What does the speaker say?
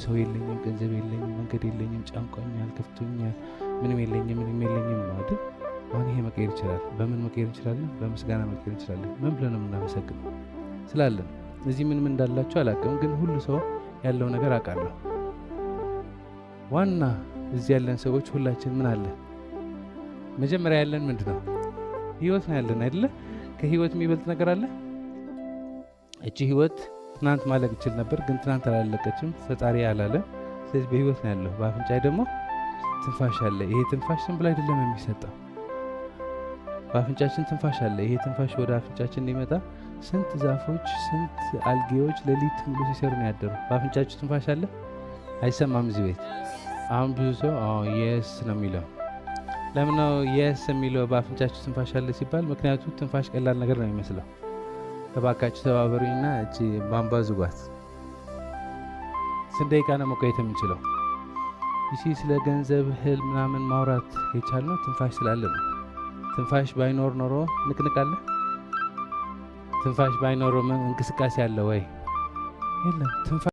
ሰው የለኝም ገንዘብ የለኝም መንገድ የለኝም ጫንቆኛል ከፍቶኛል ምንም የለኝም ማለት አሁን ይሄ መቀየር ይችላል በምን መቀየር እንችላለን በምስጋና መቀየር እንችላለን ምን ብለን እናመሰግነው ስላለን እዚህ ምን እንዳላችሁ አላውቅም ግን ሁሉ ሰው ያለው ነገር አውቃለሁ ዋና እዚህ ያለን ሰዎች ሁላችን ምን አለ መጀመሪያ ያለን ምንድነው ህይወት ነው ያለን አይደለ ከህይወት የሚበልጥ ነገር አለ እቺ ህይወት ትናንት ማለቅ ይችላል ነበር ግን ትናንት አላለቀችም ፈጣሪ ያላለ ስለዚህ በህይወት ነው ያለው በአፍንጫዬ ደግሞ ትንፋሽ አለ ይሄ ትንፋሽ ዝም ብሎ አይደለም የሚሰጠው በአፍንጫችን ትንፋሽ አለ ይሄ ትንፋሽ ወደ አፍንጫችን እንዲመጣ ስንት ዛፎች ስንት አልጌዎች ለሊት ሙሉ ሲሰሩ ነው ያደሩ በአፍንጫችን ትንፋሽ አለ አይሰማም እዚህ ቤት አሁን ብዙ ሰው yes ነው የሚለው ለምን ነው yes የሚለው በአፍንጫችን ትንፋሽ አለ ሲባል ምክንያቱም ትንፋሽ ቀላል ነገር ነው የሚመስለው ተባካችሁ ተባበሩኝና እቺ ባምባ ዝጓት ስንት ደቂቃ ነው መቆየት የምንችለው እሺ ስለ ገንዘብ ህል ምናምን ማውራት የቻልነው ትንፋሽ ስላለ ነው ትንፋሽ ባይኖር ኖሮ ንቅንቃለ ትንፋሽ ባይኖር እንቅስቃሴ አለ ወይ የለም ትንፋሽ